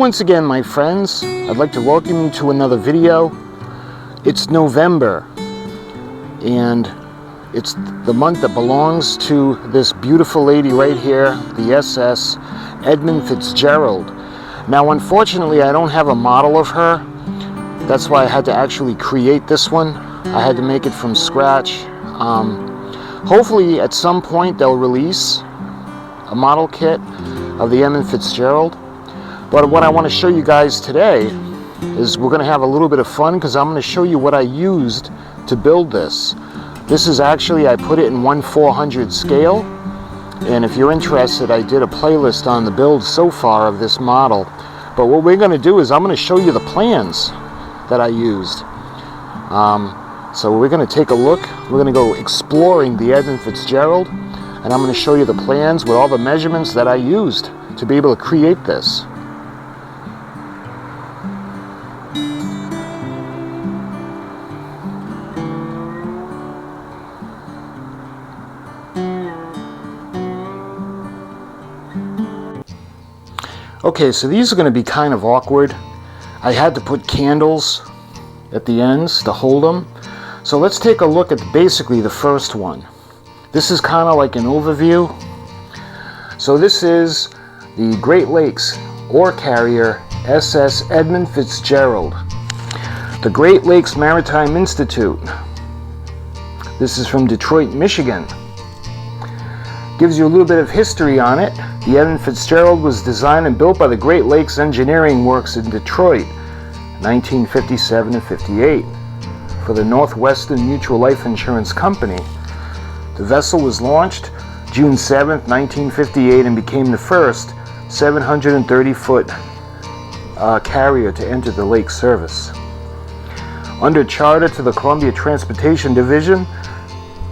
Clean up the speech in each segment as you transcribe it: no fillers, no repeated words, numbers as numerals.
once again, my friends, I'd like to welcome you to another video. It's November, and it's the month that belongs to this beautiful lady right here, the SS, Edmund Fitzgerald. Now, unfortunately, I don't have a model of her. That's why I had to actually create this one. I had to make it from scratch. Hopefully, at some point, they'll release a model kit of the Edmund Fitzgerald. But what I want to show you guys today is we're going to have a little bit of fun, because I'm going to show you what I used to build this. This is actually, I put it in 1/400 scale, and if you're interested, I did a playlist on the build so far of this model. But what we're going to do is I'm going to show you the plans that I used. So we're going to take a look. We're going to go exploring the Edmund Fitzgerald, and I'm going to show you the plans with all the measurements that I used to be able to create this. Okay, so these are going to be kind of awkward. I had to put candles at the ends to hold them. So let's take a look at basically the first one. This is kind of like an overview. So this is the Great Lakes Ore Carrier SS Edmund Fitzgerald. The Great Lakes Maritime Institute. This is from Detroit, Michigan. Gives you a little bit of history on it. The Edmund Fitzgerald was designed and built by the Great Lakes Engineering Works in Detroit, 1957 and 58, for the Northwestern Mutual Life Insurance Company. The vessel was launched June 7, 1958, and became the first 730-foot carrier to enter the lake service. Under charter to the Columbia Transportation Division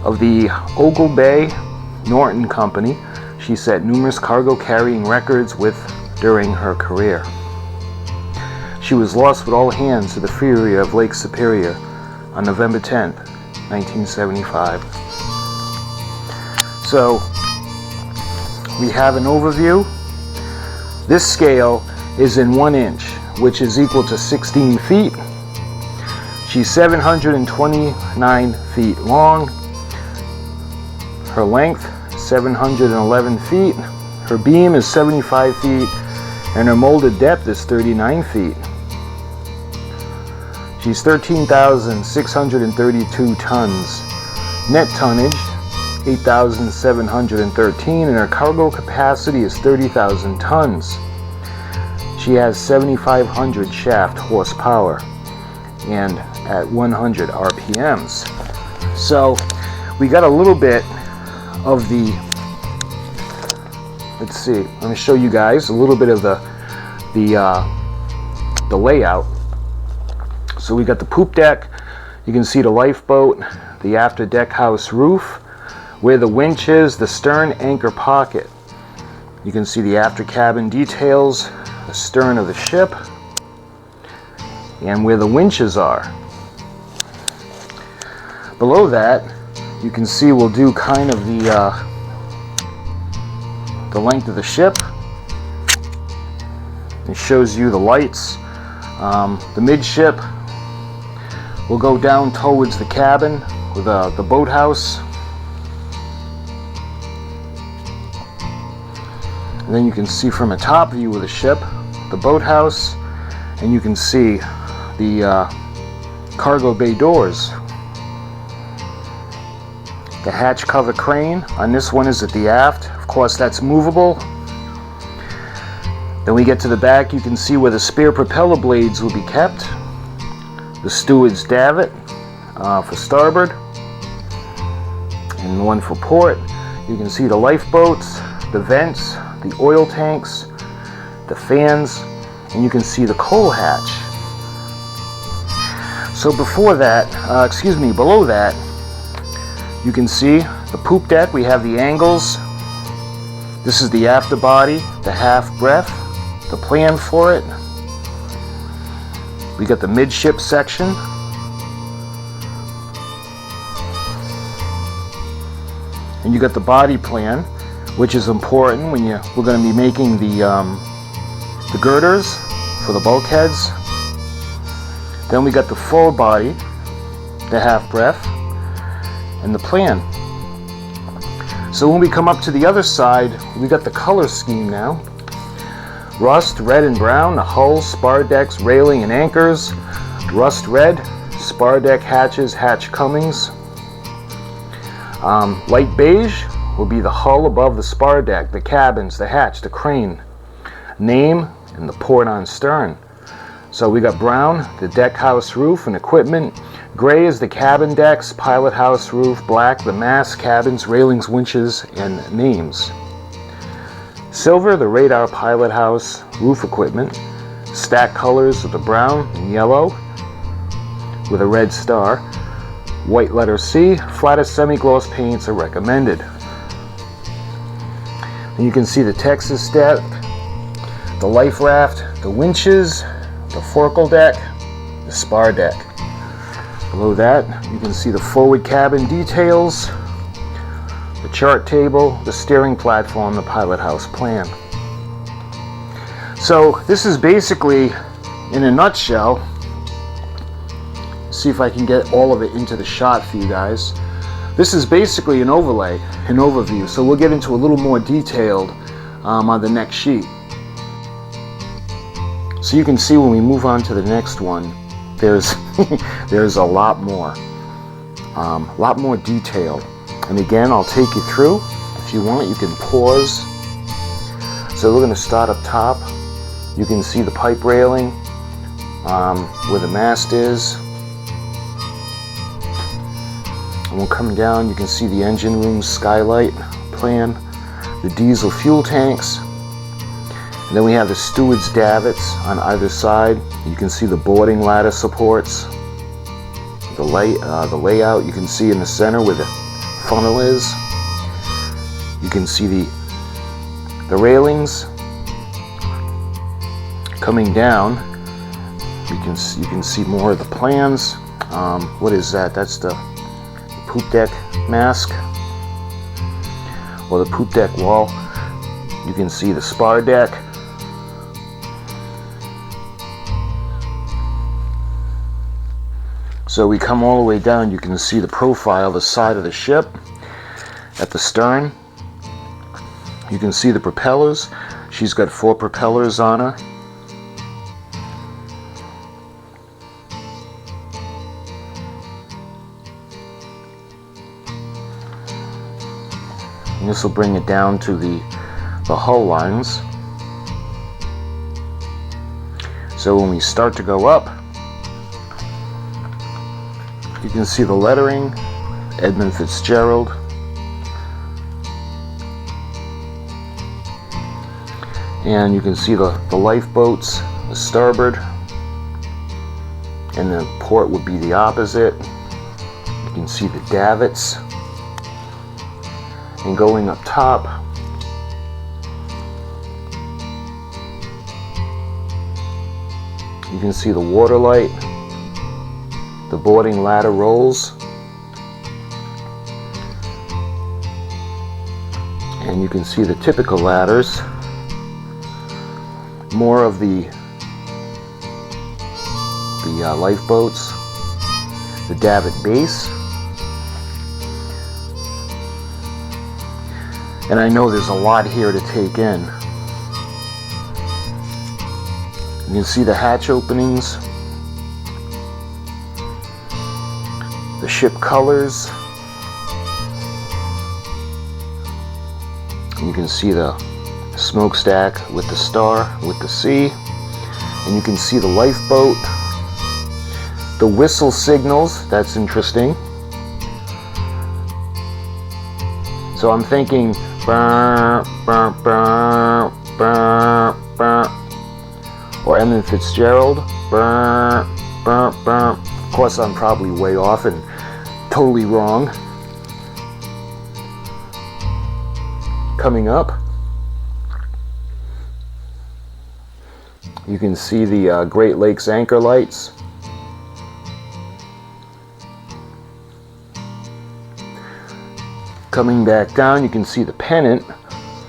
of the Ogle Bay Norton Company, she set numerous cargo carrying records during her career. She was lost with all hands to the fury of Lake Superior on November 10, 1975. So we have an overview. This scale is in 1 inch, which is equal to 16 feet. She's 729 feet long. Her length, 711 feet. Her beam is 75 feet, and her molded depth is 39 feet. She's 13,632 tons. Net tonnage, 8,713, and her cargo capacity is 30,000 tons. She has 7,500 shaft horsepower and at 100 RPMs. So we got a little bit of the, let's see, let me show you guys a little bit of the layout. So we got the poop deck. You can see the lifeboat, the after deck house roof, where the winch is, the stern anchor pocket. You can see the after cabin details, the stern of the ship, and where the winches are. Below that, you can see we'll do kind of the length of the ship. It shows you the lights. The midship will go down towards the cabin with the boathouse. And then you can see from a top view of the ship, the boathouse, and you can see the cargo bay doors. The hatch cover crane on this one is at the aft. Of course, that's movable. Then we get to the back, you can see where the spare propeller blades will be kept. The steward's davit for starboard, and one for port. You can see the lifeboats, the vents, the oil tanks, the fans, and you can see the coal hatch. So below that, you can see the poop deck. We have the angles. This is the afterbody, the half breadth, the plan for it. We got the midship section. And you got the body plan, which is important when we're going to be making the girders for the bulkheads. Then we got the full body, the half breadth, and the plan. So when we come up to the other side, we got the color scheme now. Rust, red and brown, the hull, spar decks, railing and anchors. Rust red, spar deck hatches, hatch Cummings. Light beige will be the hull above the spar deck, the cabins, the hatch, the crane. Name and the port on stern. So we got brown, the deck house roof and equipment. Gray is the cabin decks, pilot house roof. Black, the mast, cabins, railings, winches, and names. Silver, the radar, pilot house, roof equipment. Stack colors of the brown and yellow with a red star. White letter C, flattest semi-gloss paints are recommended. And you can see the Texas deck, the life raft, the winches, the forecastle deck, the spar deck. Below that, you can see the forward cabin details, the chart table, the steering platform, the pilot house plan. So this is basically, in a nutshell, see if I can get all of it into the shot for you guys. This is basically an overlay, an overview, so we'll get into a little more detailed on the next sheet. So you can see when we move on to the next one, there's there's a lot more detail. And again, I'll take you through. If you want, you can pause. So we're going to start up top. You can see the pipe railing, where the mast is. And we'll come down, you can see the engine room skylight plan, the diesel fuel tanks. And then we have the steward's davits on either side. You can see the boarding ladder supports, the layout. You can see in the center where the funnel is. You can see the railings coming down. You can see more of the plans. What is that? That's the poop deck mask, or the poop deck wall. You can see the spar deck. So we come all the way down, you can see the profile, the side of the ship at the stern. You can see the propellers. She's got 4 propellers on her. And this will bring it down to the hull lines. So when we start to go up, you can see the lettering, Edmund Fitzgerald. And you can see the lifeboats, the starboard, and the port would be the opposite. You can see the davits. And going up top, you can see the water light, the boarding ladder rolls, and you can see the typical ladders, more of the lifeboats, the davit base. And I know there's a lot here to take in. You can see the hatch openings, the ship colors. You can see the smokestack with the star, with the C. And you can see the lifeboat, the whistle signals. That's interesting. So I'm thinking burr, burr, burr, burr, burr, or Edmund Fitzgerald, burr, burr, burr. Of course, I'm probably way off and totally wrong. Coming up, you can see the Great Lakes anchor lights. Coming back down, you can see the pennant,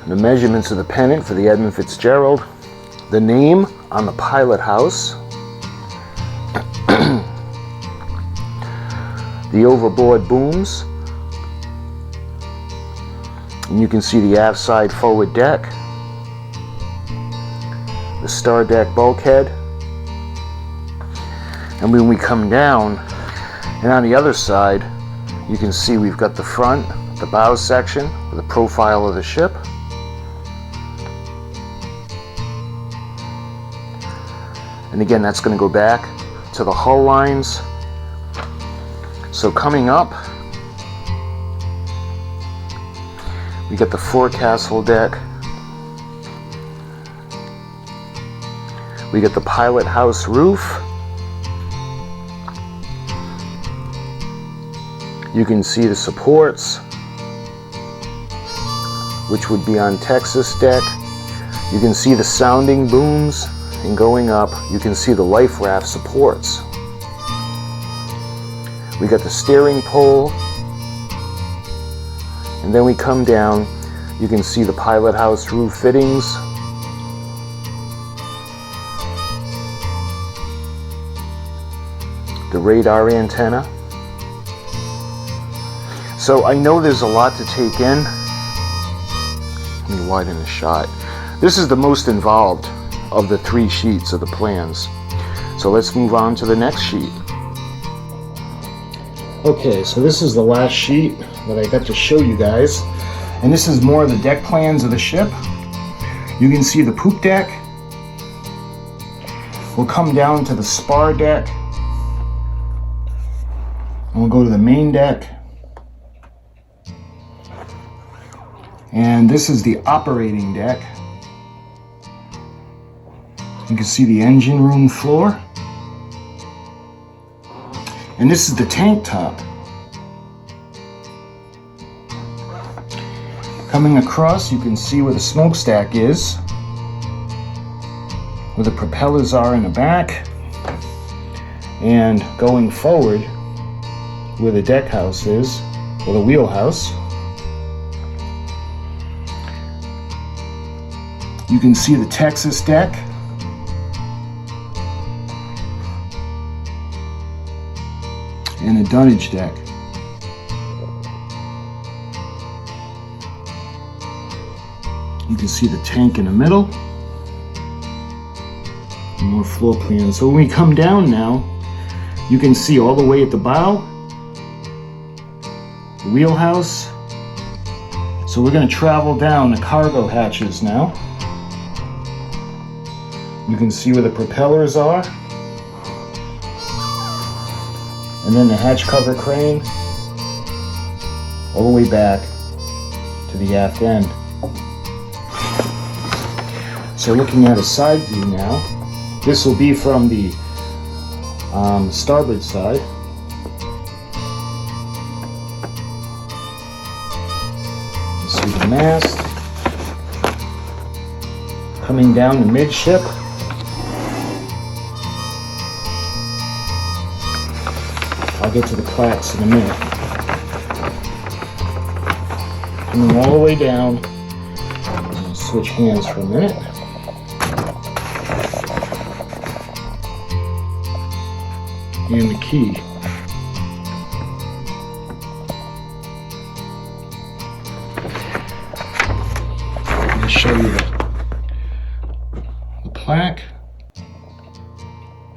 the measurements of the pennant for the Edmund Fitzgerald, the name on the pilot house. The overboard booms. And you can see the aft side forward deck. The star deck bulkhead. And when we come down, and on the other side, you can see we've got the front, the bow section, with the profile of the ship. And again, that's going to go back to the hull lines. So coming up, we get the forecastle deck. We get the pilot house roof. You can see the supports, which would be on Texas deck. You can see the sounding booms, and going up, you can see the life raft supports. We got the steering pole, and then we come down, you can see the pilot house roof fittings. The radar antenna. So I know there's a lot to take in. Let me widen the shot. This is the most involved of the 3 sheets of the plans. So let's move on to the next sheet. Okay, so this is the last sheet that I got to show you guys. And this is more of the deck plans of the ship. You can see the poop deck. We'll come down to the spar deck. And we'll go to the main deck. And this is the operating deck. You can see the engine room floor. And this is the tank top. Coming across, you can see where the smokestack is, where the propellers are in the back, and going forward, where the deck house is, or the wheelhouse. You can see the Texas deck. And a dunnage deck. You can see the tank in the middle. And more floor plans. So when we come down now, you can see all the way at the bow, the wheelhouse. So we're going to travel down the cargo hatches now. You can see where the propellers are. And then the hatch cover crane all the way back to the aft end. So looking at a side view now, this will be from the starboard side. You see the mast coming down the midship. I'll get to the clacks in a minute. Coming all the way down. I'll switch hands for a minute. And the key. I'm going to show you the plaque,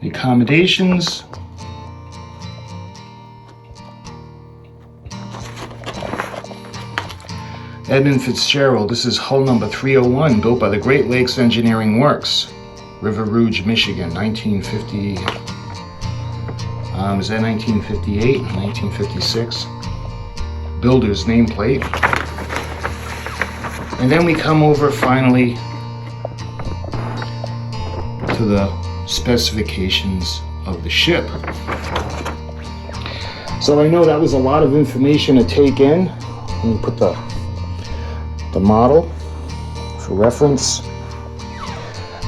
the accommodations. Edmund Fitzgerald, this is hull number 301, built by the Great Lakes Engineering Works, River Rouge, Michigan, 1950, is that 1958, 1956? Builder's nameplate. And then we come over finally to the specifications of the ship. So I know that was a lot of information to take in. Let me put the model for reference.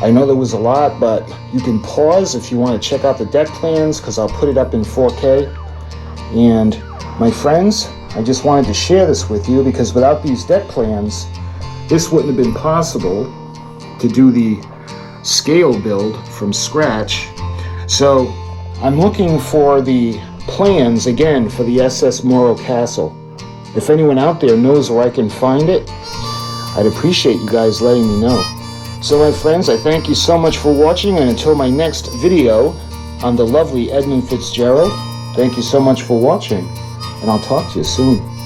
I know there was a lot, but you can pause if you want to check out the deck plans, because I'll put it up in 4K. And my friends, I just wanted to share this with you, because without these deck plans, this wouldn't have been possible to do the scale build from scratch. So I'm looking for the plans again for the SS Moro Castle. If anyone out there knows where I can find it, I'd appreciate you guys letting me know. So my friends, I thank you so much for watching, and until my next video on the lovely Edmund Fitzgerald, thank you so much for watching, and I'll talk to you soon.